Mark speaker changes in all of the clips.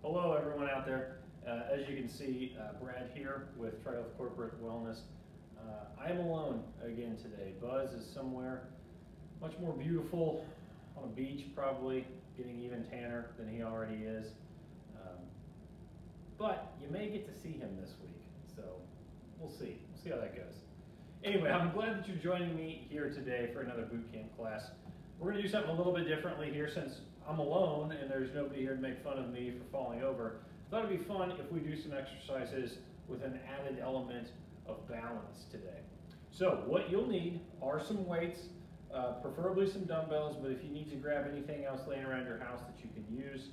Speaker 1: Hello everyone out there. As you can see, Brad here with Tri-Health Corporate Wellness. I am alone again today. Buzz is somewhere much more beautiful, on a beach probably, getting even tanner than he already is. But you may get to see him this week, so we'll see. We'll see how that goes. Anyway, I'm glad that you're joining me here today for another boot camp class. We're going to do something a little bit differently here since I'm alone and there's nobody here to make fun of me for falling over. I thought it'd be fun if we do some exercises with an added element of balance today. So what you'll need are some weights, preferably some dumbbells, but if you need to grab anything else laying around your house that you can use,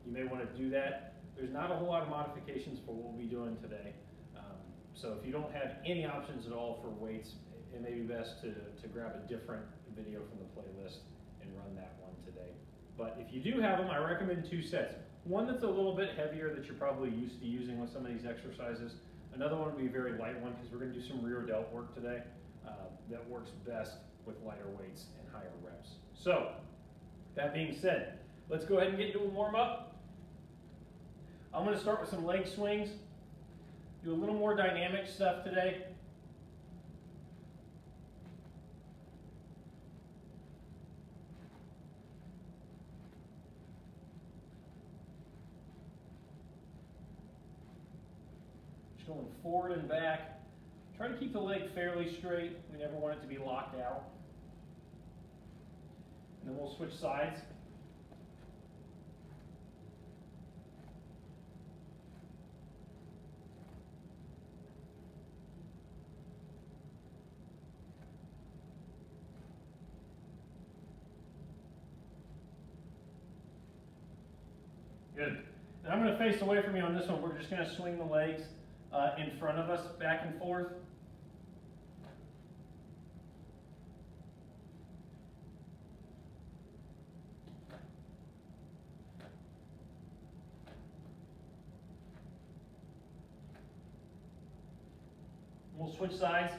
Speaker 1: you may want to do that. There's not a whole lot of modifications for what we'll be doing today. So if you don't have any options at all for weights, it may be best to grab a different video from the playlist and run that one today. But if you do have them, I recommend two sets. One that's a little bit heavier that you're probably used to using with some of these exercises. Another one would be a very light one because we're going to do some rear delt work today that works best with lighter weights and higher reps. So that being said, let's go ahead and get into a warm up. I'm going to start with some leg swings. Do a little more dynamic stuff today. Just going forward and back. Try to keep the leg fairly straight. We never want it to be locked out. And then we'll switch sides. Good. And I'm going to face away from you on this one. We're just going to swing the legs in front of us, back and forth. We'll switch sides.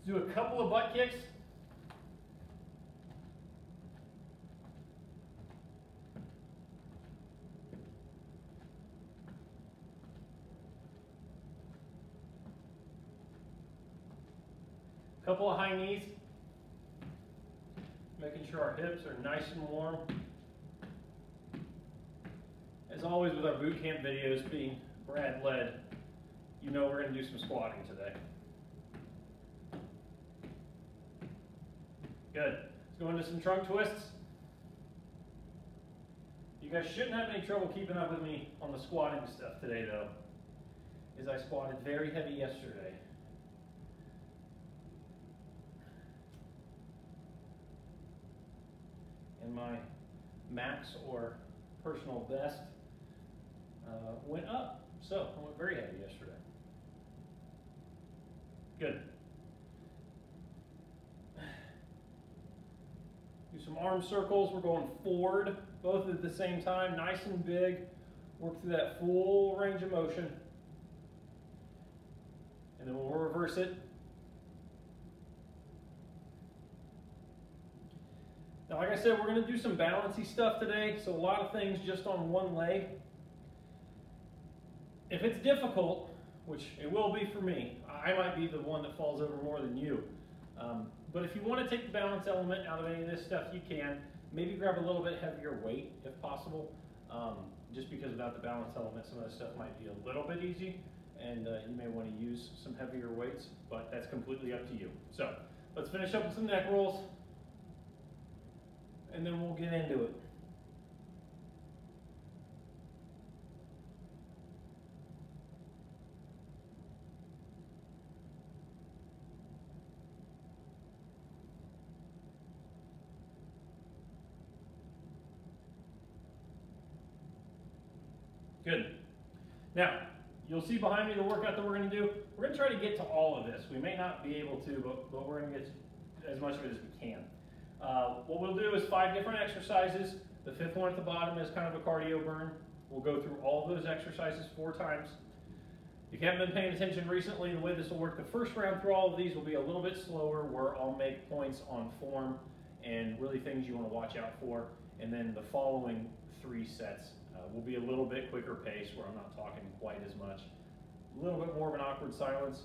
Speaker 1: Do a couple of butt kicks. Couple of high knees. Making sure our hips are nice and warm. As always with our boot camp videos being Brad led, you know we're going to do some squatting today. Good. Let's go into some trunk twists. You guys shouldn't have any trouble keeping up with me on the squatting stuff today though, as I squatted very heavy yesterday. And my max or personal best went up. So I went very heavy yesterday. Good. Do some arm circles. We're going forward, both at the same time, nice and big. Work through that full range of motion. And then we'll reverse it. Now, like I said, we're going to do some balancey stuff today, so a lot of things just on one leg. If it's difficult, which it will be for me, I might be the one that falls over more than you. But if you want to take the balance element out of any of this stuff, you can. Maybe grab a little bit heavier weight if possible. Just because without the balance element, some of this stuff might be a little bit easy, and you may want to use some heavier weights, but that's completely up to you. So let's finish up with some neck rolls, and then we'll get into it. Good. Now, you'll see behind me the workout that we're going to do. We're going to try to get to all of this. We may not be able to, but we're going to get as much of it as we can. What we'll do is 5 different exercises. The fifth one at the bottom is kind of a cardio burn. We'll go through all those exercises 4 times. If you haven't been paying attention recently, the way this will work, the first round through all of these will be a little bit slower, where I'll make points on form and really things you want to watch out for. And then the following 3 sets will be a little bit quicker pace, where I'm not talking quite as much. A little bit more of an awkward silence,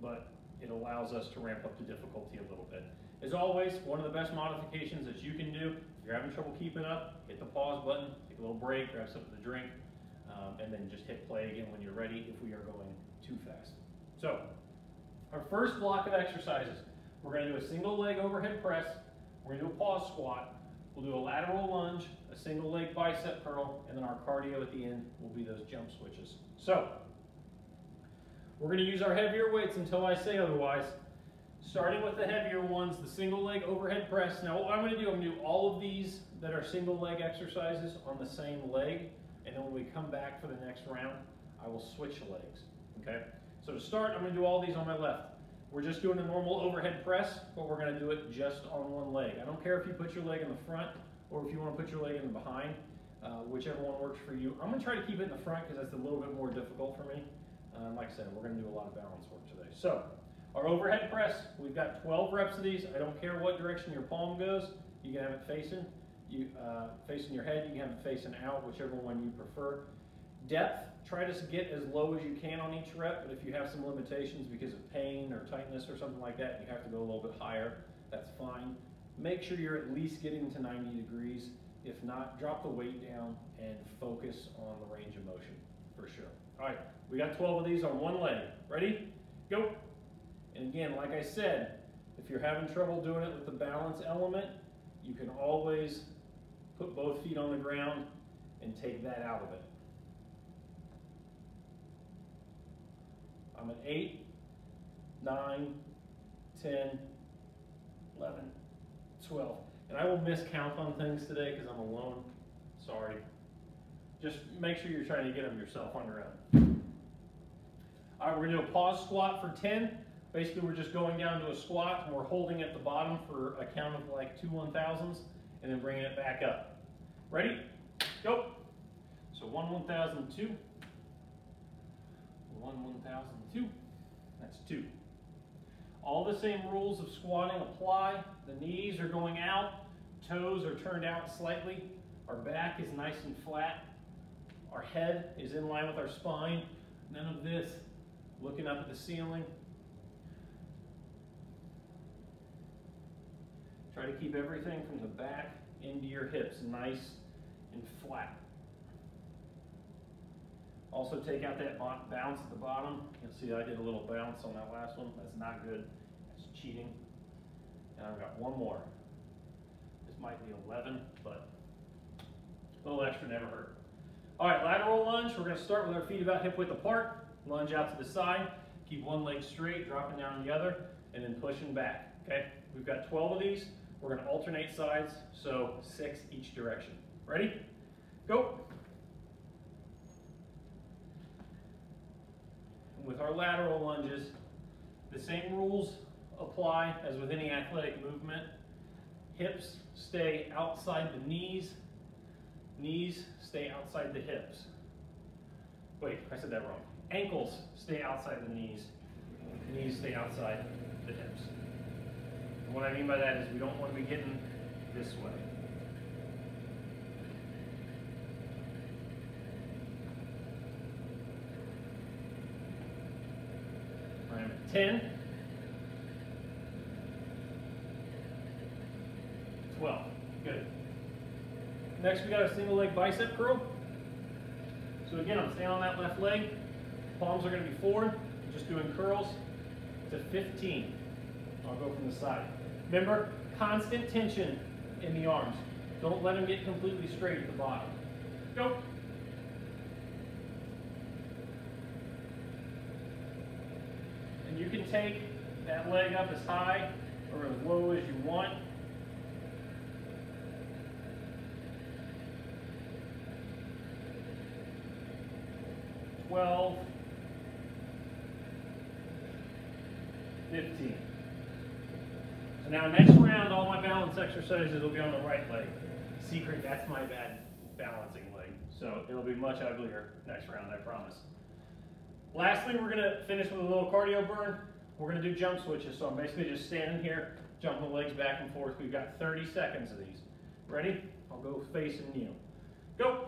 Speaker 1: but it allows us to ramp up the difficulty a little bit. As always, one of the best modifications that you can do, if you're having trouble keeping up, hit the pause button, take a little break, grab something to drink, and then just hit play again when you're ready if we are going too fast. So, our first block of exercises, we're going to do a single leg overhead press, we're going to do a pause squat, we'll do a lateral lunge, a single leg bicep curl, and then our cardio at the end will be those jump switches. So, we're going to use our heavier weights until I say otherwise. Starting with the heavier ones, the single leg overhead press. Now what I'm going to do, I'm going to do all of these that are single leg exercises on the same leg, and then when we come back for the next round, I will switch legs, okay? So to start, I'm going to do all these on my left. We're just doing a normal overhead press, but we're going to do it just on one leg. I don't care if you put your leg in the front or if you want to put your leg in the behind, whichever one works for you. I'm going to try to keep it in the front because that's a little bit more difficult for me. Like I said, we're going to do a lot of balance work today. So, our overhead press, we've got 12 reps of these. I don't care what direction your palm goes. You can have it facing your head. You can have it facing out, whichever one you prefer. Depth, try to get as low as you can on each rep, but if you have some limitations because of pain or tightness or something like that, you have to go a little bit higher, that's fine. Make sure you're at least getting to 90 degrees. If not, drop the weight down and focus on the range of motion, for sure. All right, we got 12 of these on one leg. Ready? Go. And again, like I said, if you're having trouble doing it with the balance element, you can always put both feet on the ground and take that out of it. I'm at 8, 9, 10, 11, 12. And I will miscount on things today because I'm alone. Sorry. Just make sure you're trying to get them yourself on your own. All right, we're going to do a pause squat for 10. Basically, we're just going down to a squat, and we're holding at the bottom for a count of like 2 1,000s, and then bringing it back up. Ready? Go. So 1 1,002. 1 1,002. That's 2. All the same rules of squatting apply. The knees are going out, toes are turned out slightly, our back is nice and flat, our head is in line with our spine. None of this looking up at the ceiling. Try to keep everything from the back into your hips nice and flat. Also take out that bounce at the bottom. You'll see I did a little bounce on that last one. That's not good. That's cheating. And I've got one more. This might be 11, but a little extra never hurt. All right, lateral lunge. We're going to start with our feet about hip width apart. Lunge out to the side. Keep one leg straight, dropping down the other, and then pushing back. Okay? We've got 12 of these. We're going to alternate sides, so 6 each direction. Ready? Go. And with our lateral lunges, the same rules apply as with any athletic movement. Hips stay outside the knees. Knees stay outside the hips. Wait, I said that wrong. Ankles stay outside the knees. Knees stay outside the hips. And what I mean by that is we don't want to be getting this way. All right, 10, 12. Good. Next, we got a single leg bicep curl. So again, I'm staying on that left leg. Palms are going to be forward. Just doing curls to 15. I'll go from the side. Remember, constant tension in the arms. Don't let them get completely straight at the bottom. Go. And you can take that leg up as high or as low as you want. Twelve, 15. So now next round, all my balance exercises will be on the right leg. Secret, that's my bad balancing leg. So it'll be much uglier next round, I promise. Lastly, we're gonna finish with a little cardio burn. We're gonna do jump switches. So I'm basically just standing here, jumping the legs back and forth. We've got 30 seconds of these. Ready? I'll go facing you. Go.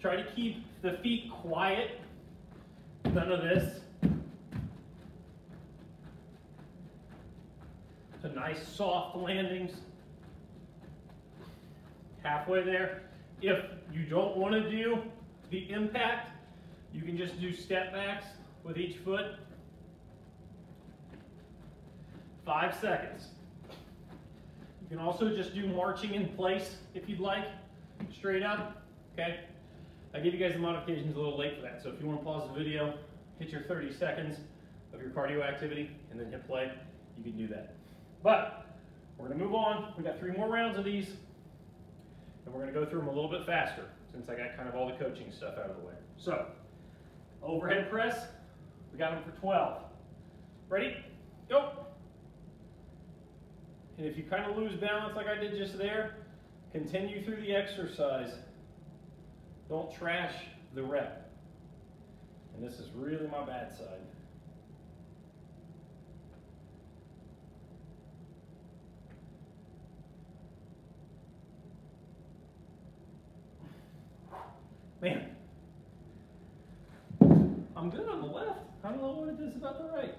Speaker 1: Try to keep the feet quiet. None of this. So nice soft landings. Halfway there. If you don't want to do the impact, you can just do step backs with each foot. 5 seconds. You can also just do marching in place if you'd like, straight up, okay? I gave you guys the modifications a little late for that, so if you want to pause the video, hit your 30 seconds of your cardio activity, and then hit play, you can do that. But we're going to move on. We got 3 more rounds of these, and we're going to go through them a little bit faster since I got kind of all the coaching stuff out of the way. So, overhead press, we got them for 12. Ready? Go! And if you kind of lose balance like I did just there, continue through the exercise. Don't trash the rep. And this is really my bad side. Man, I'm good on the left. I don't know what it is about the right.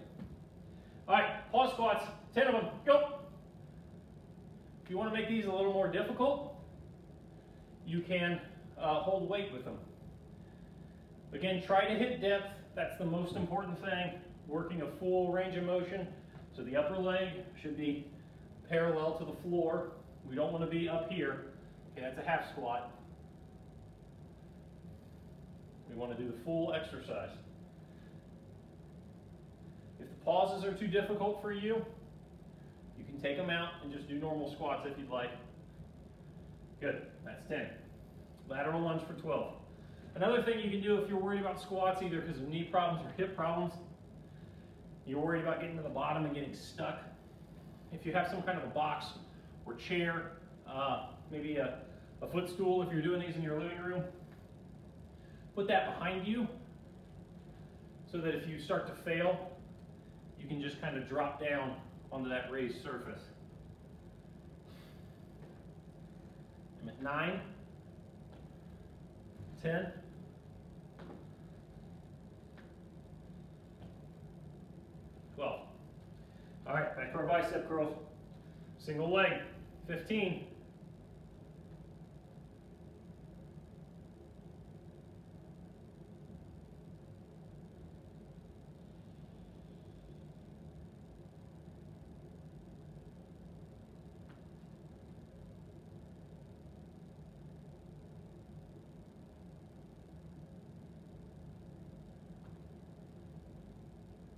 Speaker 1: All right, pause squats, 10 of them, go. If you want to make these a little more difficult, you can hold weight with them. Again, try to hit depth. That's the most important thing. Working a full range of motion. So the upper leg should be parallel to the floor. We don't want to be up here. Okay, that's a half squat. We want to do the full exercise. If the pauses are too difficult for you, you can take them out and just do normal squats if you'd like. Good, that's 10. Lateral lunge for 12. Another thing you can do if you're worried about squats, either because of knee problems or hip problems, you're worried about getting to the bottom and getting stuck. If you have some kind of a box or chair, maybe a footstool if you're doing these in your living room, put that behind you so that if you start to fail, you can just kind of drop down onto that raised surface. I'm at 9, 10, 12. All right, back to our bicep curls. Single leg, 15.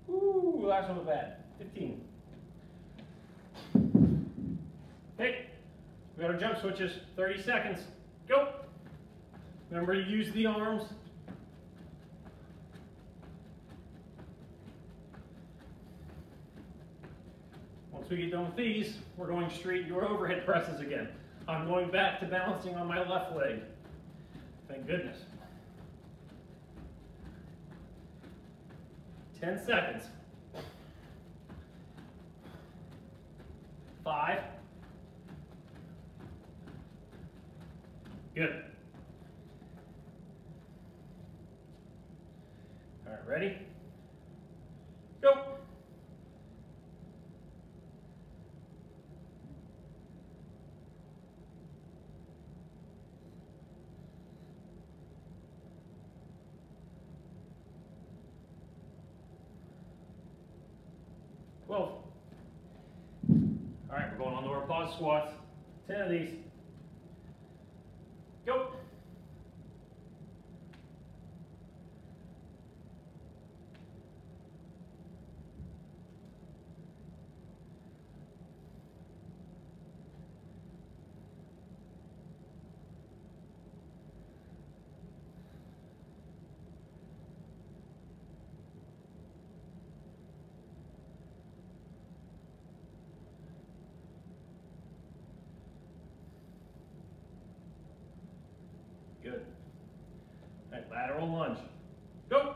Speaker 1: Ooh, last one was bad. 15. Okay, we got our jump switches. 30 seconds. Go. Remember to use the arms. Once we get done with these, we're going straight into our overhead presses again. I'm going back to balancing on my left leg. Thank goodness. 10 seconds. 5. Good. All right, ready? Go. All right, we're going on to our pause squats. 10 of these. Go. Good. All right, lateral lunge. Go.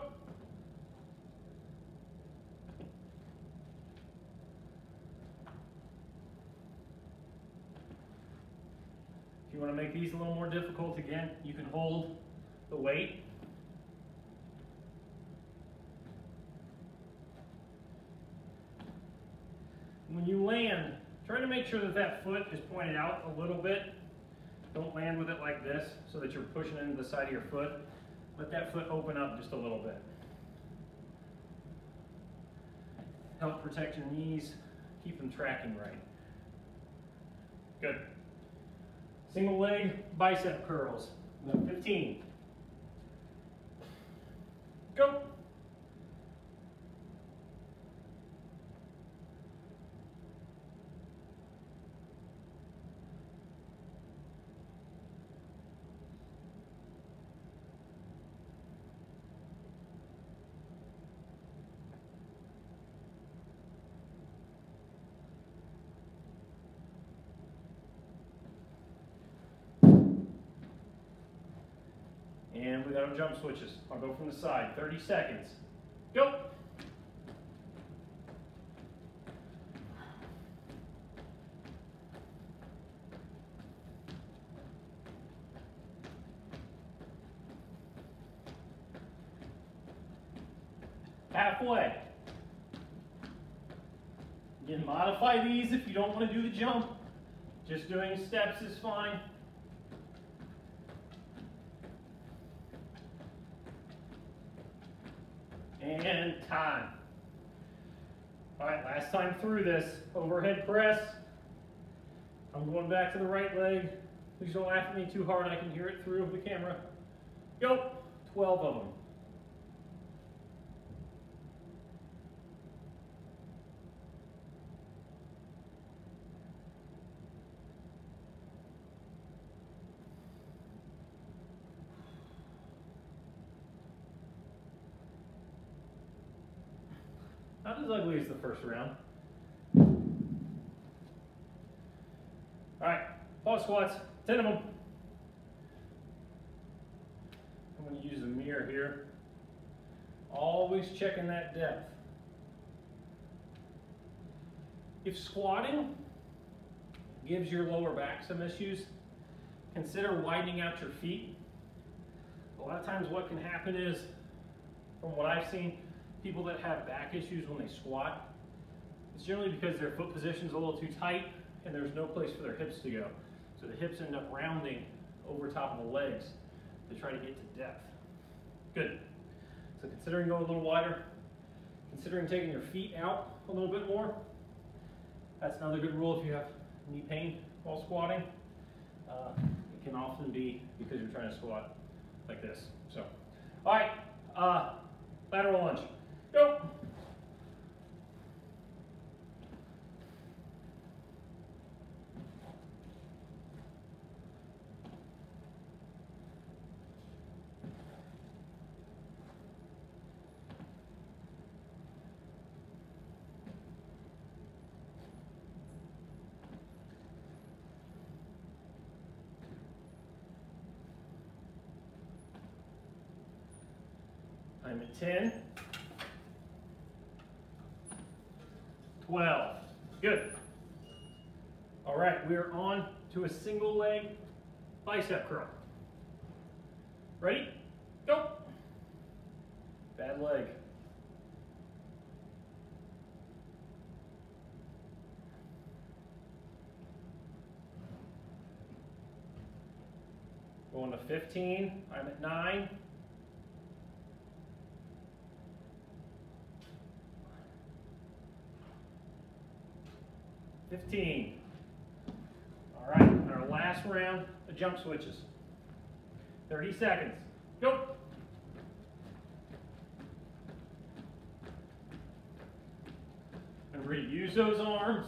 Speaker 1: If you want to make these a little more difficult, again, you can hold the weight. When you land, try to make sure that that foot is pointed out a little bit. Don't land with it like this so that you're pushing into the side of your foot. Let that foot open up just a little bit. Help protect your knees, keep them tracking right. Good. Single leg bicep curls. 15. Go. And we got our jump switches. I'll go from the side. 30 seconds. Go. Halfway. Again, modify these if you don't want to do the jump. Just doing steps is fine. And time. All right, last time through this, overhead press. I'm going back to the right leg. Please don't laugh at me too hard, I can hear it through the camera. Go, 12 of them. Not as ugly as the first round. All right, pause squats, 10 of them. I'm going to use a mirror here. Always checking that depth. If squatting gives your lower back some issues, consider widening out your feet. A lot of times what can happen is, from what I've seen, people that have back issues when they squat, it's generally because their foot position's a little too tight and there's no place for their hips to go. So the hips end up rounding over top of the legs to try to get to depth. Good. So considering going a little wider, considering taking your feet out a little bit more. That's another good rule if you have knee pain while squatting. It can often be because you're trying to squat like this. So, all right, lateral lunge. Go. I'm at 10. 12. Good. All right, we are on to a single leg bicep curl. Ready? Go. Bad leg. Going to 15. I'm at 9. 15. All right, our last round of jump switches. 30 seconds. Go. And reuse those arms.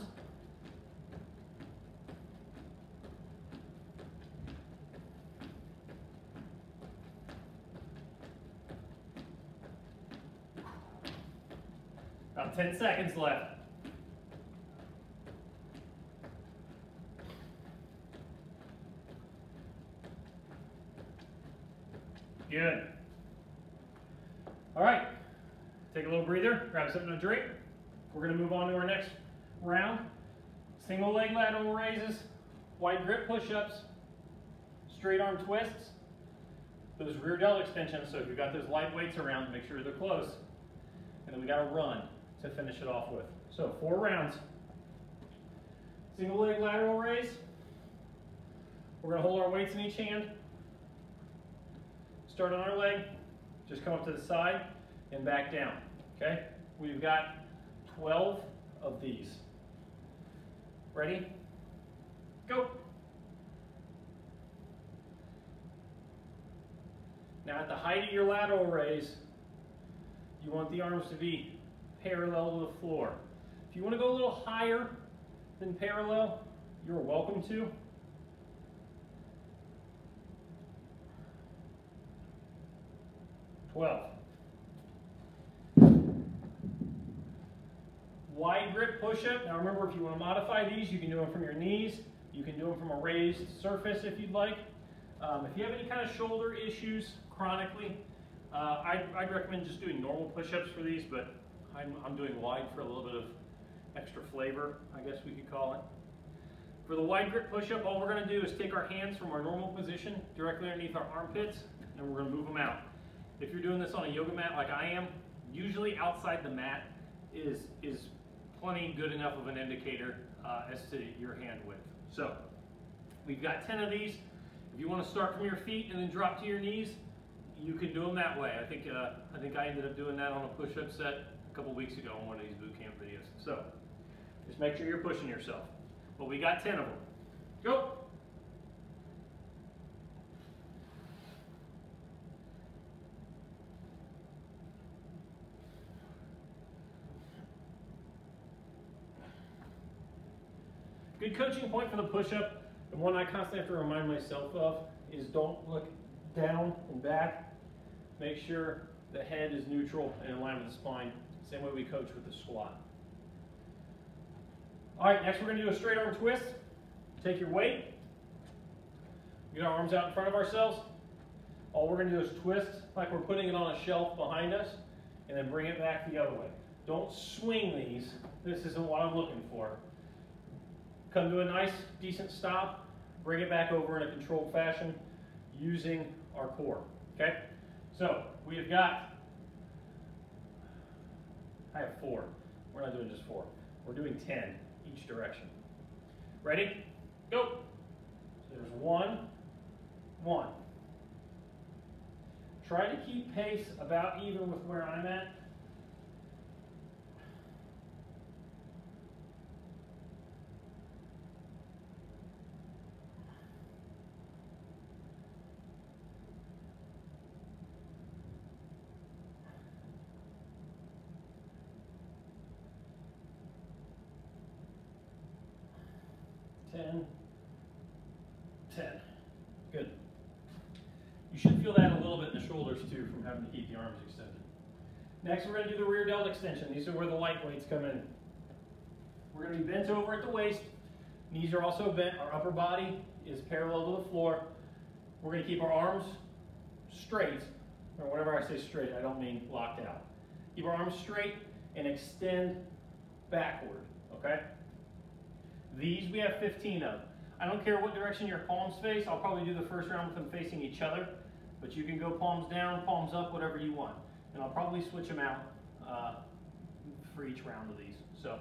Speaker 1: About 10 seconds left. Good. All right, take a little breather, grab something to drink. We're gonna move on to our next round. Single leg lateral raises, wide grip push-ups, straight arm twists, those rear delt extensions, so if you've got those light weights around, make sure they're close. And then we got a run to finish it off with. So 4 rounds. Single leg lateral raise. We're gonna hold our weights in each hand. Start on our leg, just come up to the side and back down, okay? We've got 12 of these. Ready? Go. Now at the height of your lateral raise, you want the arms to be parallel to the floor. If you want to go a little higher than parallel, you're welcome to. Wide grip push-up. Now remember, if you want to modify these, you can do them from your knees. You can do them from a raised surface if you'd like. If you have any kind of shoulder issues chronically, I'd recommend just doing normal push-ups for these, but I'm doing wide for a little bit of extra flavor, I guess we could call it. For the wide grip push-up, all we're going to do is take our hands from our normal position directly underneath our armpits, and we're going to move them out. If you're doing this on a yoga mat like I am, usually outside the mat is plenty good enough of an indicator as to your hand width. So we've got 10 of these. If you want to start from your feet and then drop to your knees, you can do them that way. I think I ended up doing that on a push-up set a couple weeks ago on one of these boot camp videos. So just make sure you're pushing yourself. But we got 10 of them. Go. Good coaching point for the push-up, and one I constantly have to remind myself of, is don't look down and back. Make sure the head is neutral and in line with the spine. Same way we coach with the squat. All right, next we're going to do a straight arm twist. Take your weight. Get our arms out in front of ourselves. All we're going to do is twist like we're putting it on a shelf behind us, and then bring it back the other way. Don't swing these. This isn't what I'm looking for. Come to a nice, decent stop. Bring it back over in a controlled fashion using our core, okay? So we have got, I have 4. We're not doing just 4. We're doing 10 each direction. Ready? Go. So there's 1, 1. Try to keep pace about even with where I'm at. Ten. Good. You should feel that a little bit in the shoulders too from having to keep the arms extended. Next, we're going to do the rear delt extension. These are where the light weights come in. We're going to be bent over at the waist. Knees are also bent. Our upper body is parallel to the floor. We're going to keep our arms straight, or whenever I say straight, I don't mean locked out. Keep our arms straight and extend backward, okay? These we have 15 of. I don't care what direction your palms face. I'll probably do the first round with them facing each other, but you can go palms down, palms up, whatever you want. And I'll probably switch them out for each round of these. So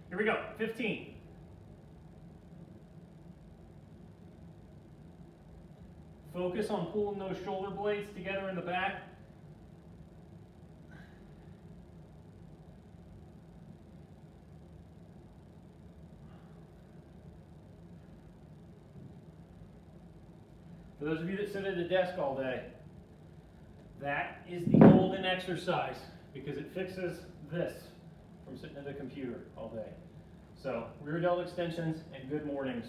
Speaker 1: here we go, 15. Focus on pulling those shoulder blades together in the back. For those of you that sit at a desk all day, that is the golden exercise because it fixes this from sitting at a computer all day. So rear delt extensions and good mornings,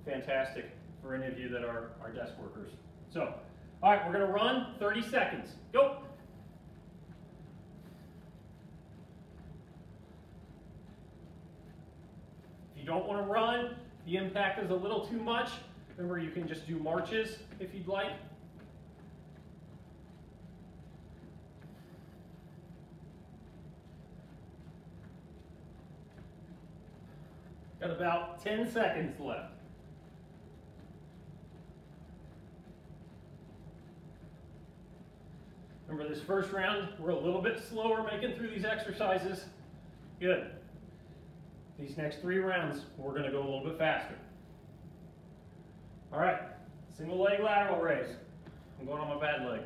Speaker 1: fantastic for any of you that are desk workers. So, all right, we're going to run 30 seconds. Go. If you don't want to run, the impact is a little too much. Remember, you can just do marches if you'd like. Got about 10 seconds left. Remember this first round, we're a little bit slower making through these exercises. Good. These next 3 rounds, we're going to go a little bit faster. All right, single leg lateral raise. I'm going on my bad leg.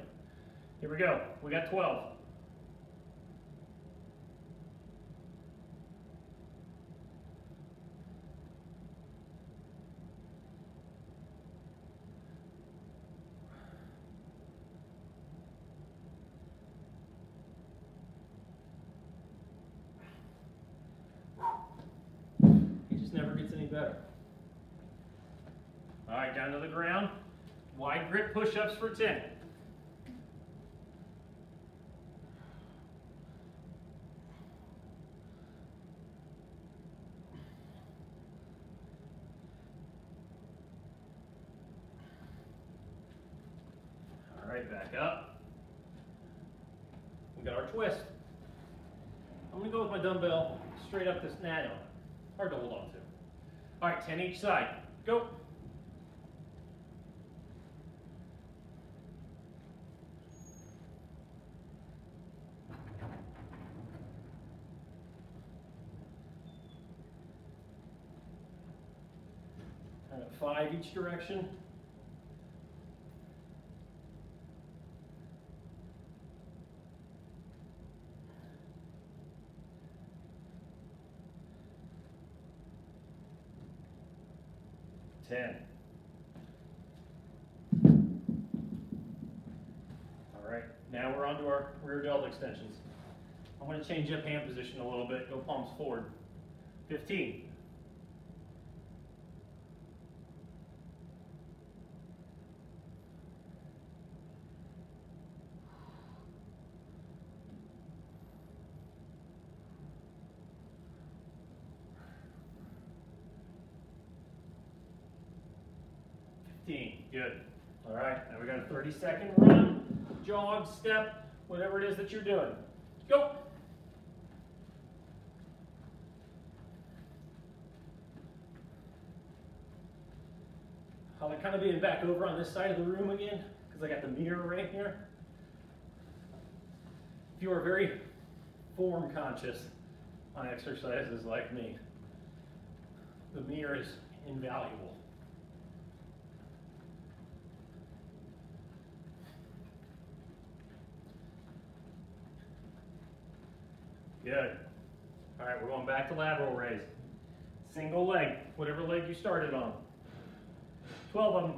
Speaker 1: Here we go. We got 12. Never gets any better. All right, down to the ground. Wide grip push-ups for 10. All right, back up. We got our twist. I'm going to go with my dumbbell straight up this nail. Hard to hold on to. All right, 10 each side. Go. Kind of 5 each direction. All right, now we're on to our rear delt extensions. I'm going to change up hand position a little bit, go palms forward. 15. Good. All right, now we got a 30-second run, jog, step, whatever it is that you're doing. Go. I'll kind of be back over on this side of the room again because I got the mirror right here. If you are very form conscious on exercises like me, the mirror is invaluable. Good. All right, we're going back to lateral raise. Single leg, whatever leg you started on. 12 of them.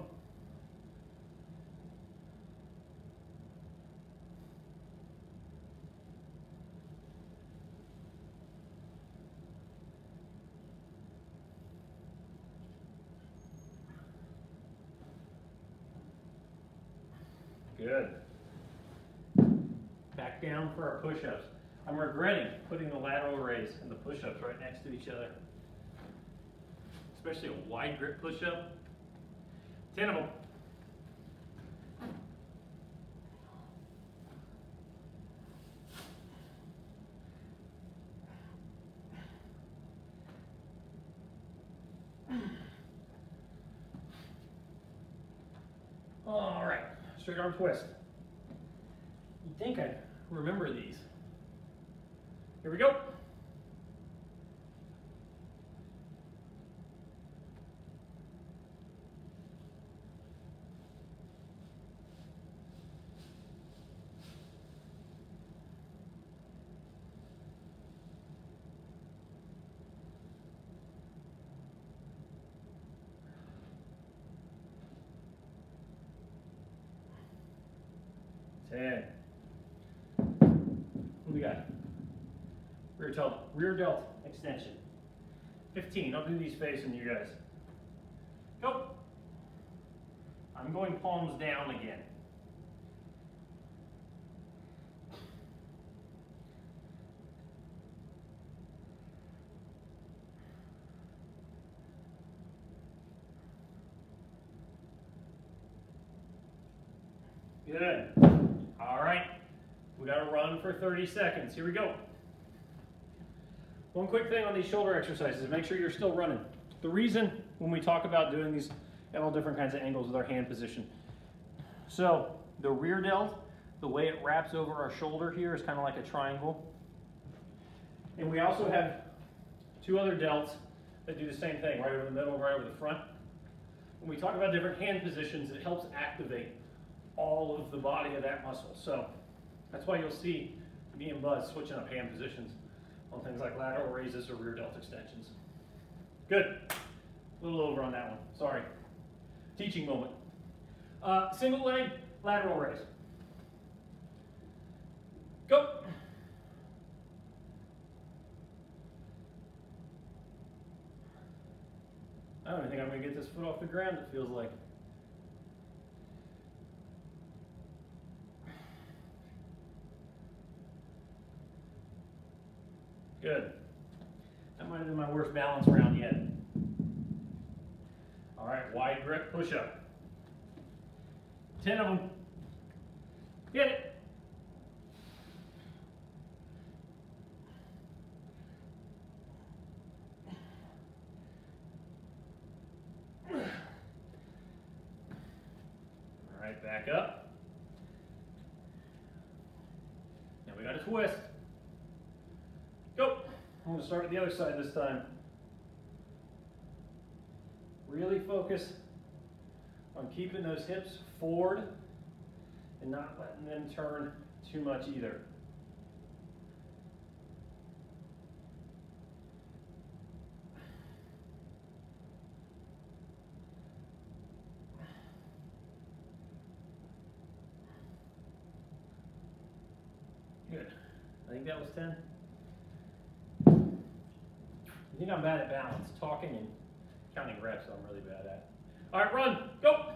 Speaker 1: Good. Back down for our push-ups. I'm regretting putting the lateral raise and the push-ups right next to each other. Especially a wide grip push-up. 10 of them. All right, straight arm twist. You'd think I'd remember these. Here we go. What we got? Rear delt extension. 15. I'll do these facing you guys. Go. I'm going palms down again. Good. All right. We got to run for 30 seconds. Here we go. One quick thing on these shoulder exercises, make sure you're still running. The reason when we talk about doing these at all different kinds of angles with our hand position. So the rear delt, the way it wraps over our shoulder here is kind of like a triangle. And we also have two other delts that do the same thing, right over the middle, right over the front. When we talk about different hand positions, it helps activate all of the body of that muscle. So that's why you'll see me and Buzz switching up hand positions on things like lateral raises or rear delt extensions. Good. A little over on that one. Sorry. Teaching moment. Single leg lateral raise. Go. I don't even think I'm going to get this foot off the ground, it feels like. Good. That might have been my worst balance round yet. All right, wide grip push-up. 10 of them. Get it. All right, back up. Now we got a twist. Go. I'm going to start at the other side this time. Really focus on keeping those hips forward and not letting them turn too much either. Good. I think that was 10. I think I'm bad at balance. Talking and counting reps I'm really bad at. All right, run. Go.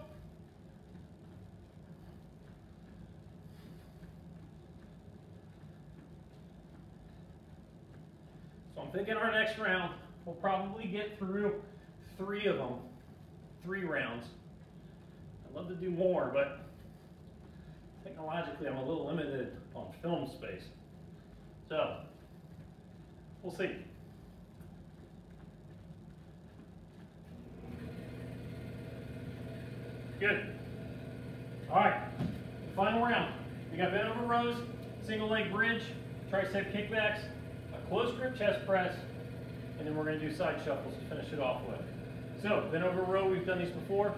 Speaker 1: So I'm thinking our next round, we'll probably get through 3 of them, 3 rounds. I'd love to do more, but technologically I'm a little limited on film space. So, we'll see. Good. All right, final round. We got bent over rows, single leg bridge, tricep kickbacks, a close grip chest press, and then we're going to do side shuffles to finish it off with. So, bent over row, we've done these before.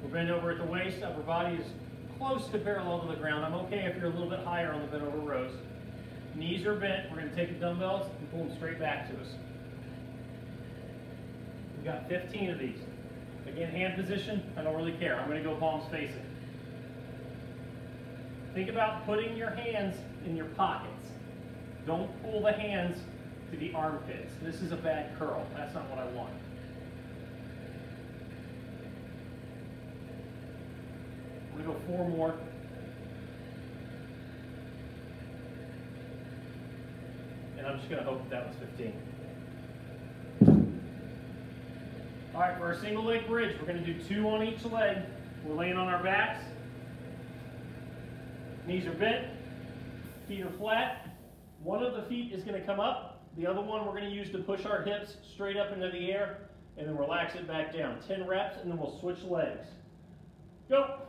Speaker 1: We're bent over at the waist, upper body is close to parallel to the ground. I'm okay if you're a little bit higher on the bent over rows. Knees are bent, we're going to take the dumbbells and pull them straight back to us. We've got 15 of these. Again, hand position, I don't really care. I'm going to go palms facing. Think about putting your hands in your pockets. Don't pull the hands to the armpits. This is a bad curl. That's not what I want. We're going to go 4 more. And I'm just going to hope that was 15. All right, for our single leg bridge, we're going to do 2 on each leg. We're laying on our backs. Knees are bent. Feet are flat. One of the feet is going to come up. The other one we're going to use to push our hips straight up into the air and then relax it back down. 10 reps and then we'll switch legs. Go.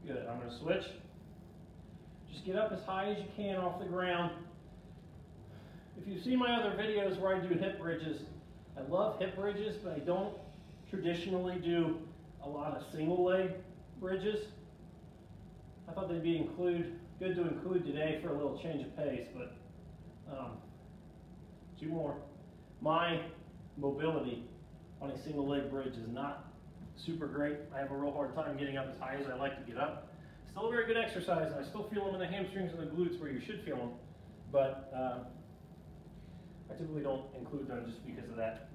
Speaker 1: Good, I'm going to switch. Just get up as high as you can off the ground. If you've seen my other videos where I do hip bridges, I love hip bridges, but I don't traditionally do a lot of single leg bridges. I thought they'd be good to include today for a little change of pace, but 2 more. My mobility on a single leg bridge is not super great. I have a real hard time getting up as high as I like to get up. Still a very good exercise, and I still feel them in the hamstrings and the glutes where you should feel them, but I typically don't include them just because of that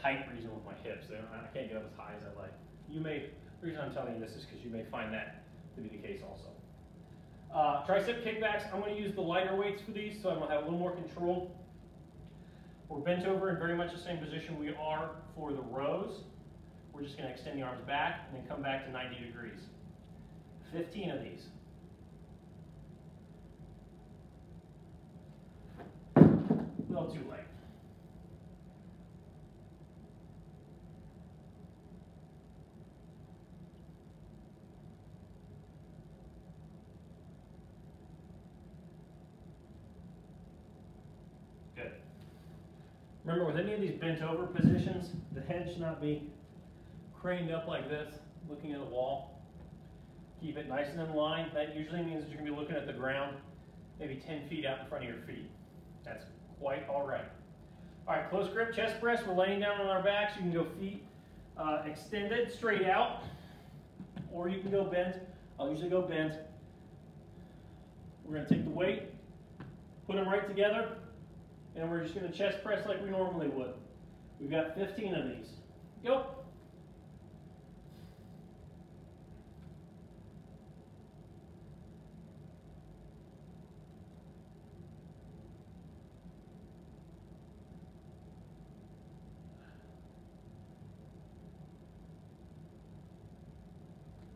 Speaker 1: height reason with my hips. I can't get up as high as I like. The reason I'm telling you this is because you may find that to be the case also. Tricep kickbacks, I'm going to use the lighter weights for these, so I'm going to have a little more control. We're bent over in very much the same position we are for the rows. We're just going to extend the arms back and then come back to 90 degrees. 15 of these. A little too late. Good. Remember, with any of these bent over positions, the head should not be craned up like this, looking at the wall. Keep it nice and in line. That usually means that you're going to be looking at the ground, maybe 10 feet out in front of your feet. That's quite all right. All right, close grip chest press. We're laying down on our backs. You can go feet extended, straight out, or you can go bent. I'll usually go bent. We're going to take the weight, put them right together, and we're just going to chest press like we normally would. We've got 15 of these. Go.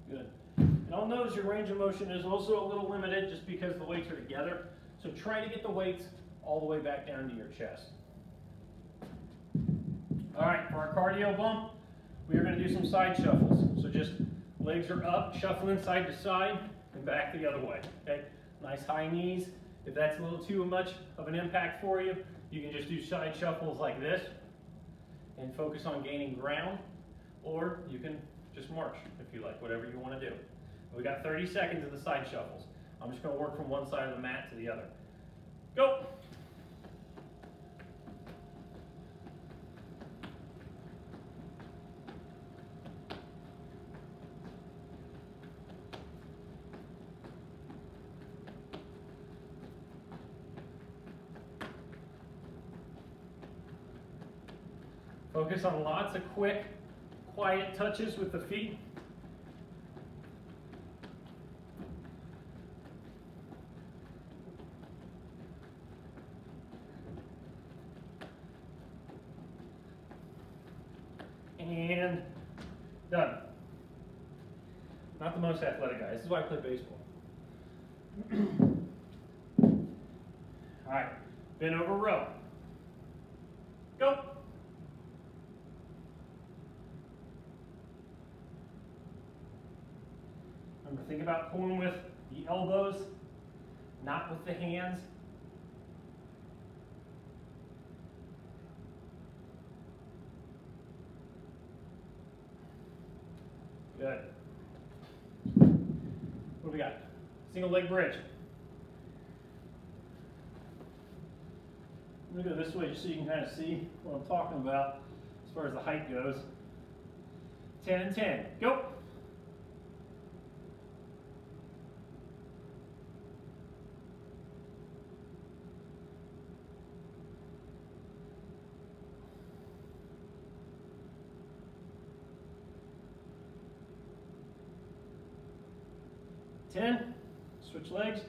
Speaker 1: Good. And I'll notice your range of motion is also a little limited just because the weights are together. So try to get the weights all the way back down to your chest. All right, for our cardio bump, we are going to do some side shuffles. So just legs are up, shuffling side to side, and back the other way. Okay, nice high knees. If that's a little too much of an impact for you, you can just do side shuffles like this and focus on gaining ground, or you can just march if you like, whatever you want to do. We got 30 seconds of the side shuffles. I'm just going to work from one side of the mat to the other. Go! Focus on lots of quick, quiet touches with the feet. And done. Not the most athletic guy. This is why I play baseball. All right, bend over row. Go. Remember, think about pulling with the elbows, not with the hands. Good. What do we got? Single leg bridge. I'm going to go this way just so you can kind of see what I'm talking about as far as the height goes. 10 and 10. Go. Switch legs.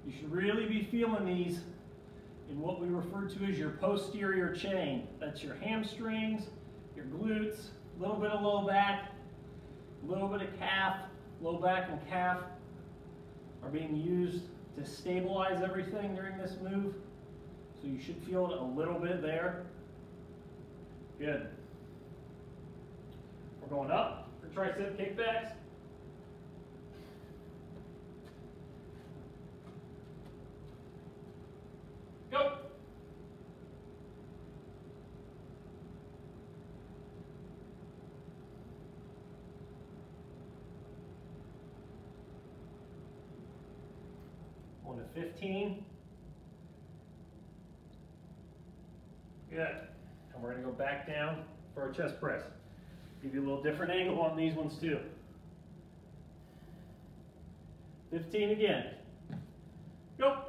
Speaker 1: You should really be feeling these in what we refer to as your posterior chain. That's your hamstrings, your glutes, a little bit of low back, a little bit of calf. Low back and calf are being used to stabilize everything during this move. So you should feel it a little bit there. Good. We're going up for tricep kickbacks. Go. On to 15. Good. And we're going to go back down for our chest press. Give you a little different angle on these ones too. 15 again. Go.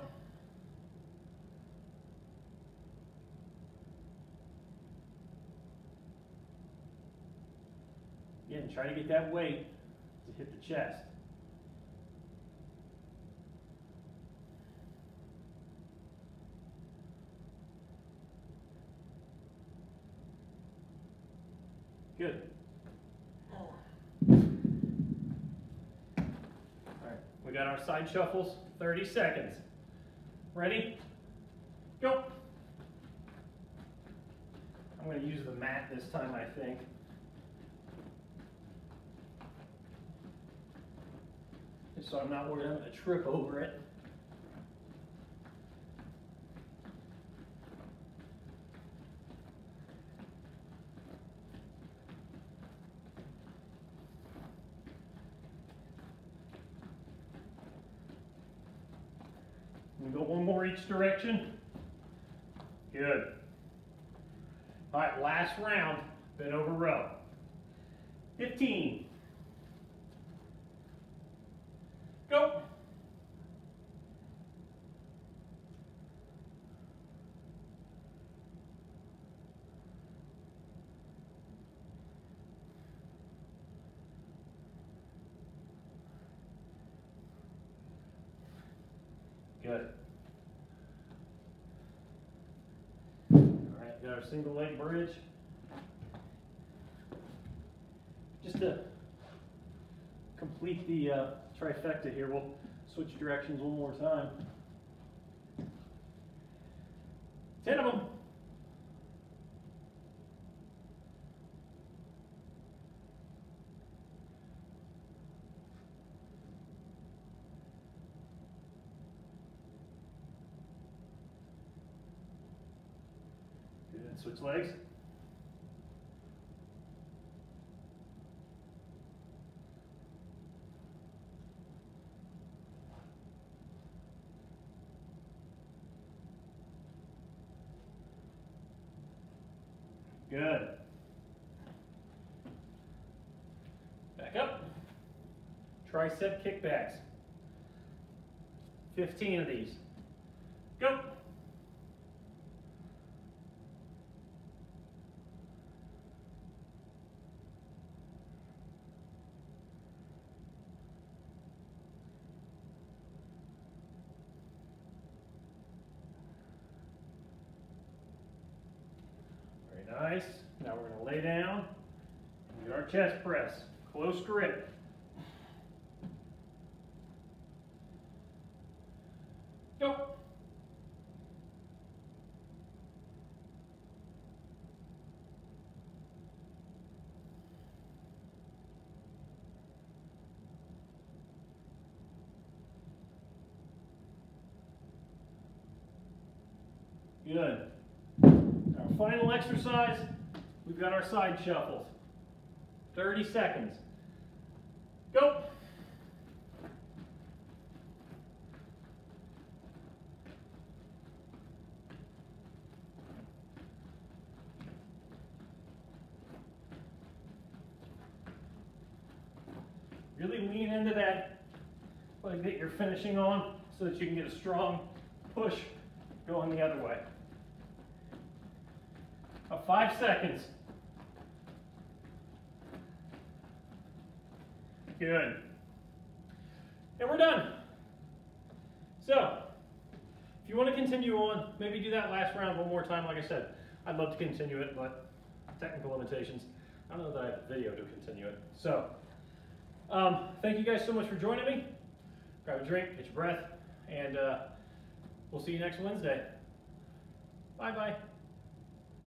Speaker 1: Again, try to get that weight to hit the chest. Good. All right, we got our side shuffles, 30 seconds. Ready? Go. I'm going to use the mat this time, I think. Just so I'm not worried I'm going to trip over it. We go one more each direction. Good. All right, last round, bent over row. 15. Go. Good. All right, got our single leg bridge. Just to complete the trifecta here, we'll switch directions one more time. 10 of them. Good, switch legs. Good. Back up. Tricep kickbacks. 15 of these. Go. Very nice. Now we're going to lay down and do our chest press. Close grip. Go. Good. Our final exercise, we've got our side shuffles. 30 seconds. Go. Really lean into that leg that you're finishing on so that you can get a strong push going the other way. 5 seconds. Good. And we're done. So, if you want to continue on, maybe do that last round one more time. Like I said, I'd love to continue it, but technical limitations. I don't know that I have a video to continue it. So, thank you guys so much for joining me. Grab a drink, get your breath, and we'll see you next Wednesday. Bye-bye.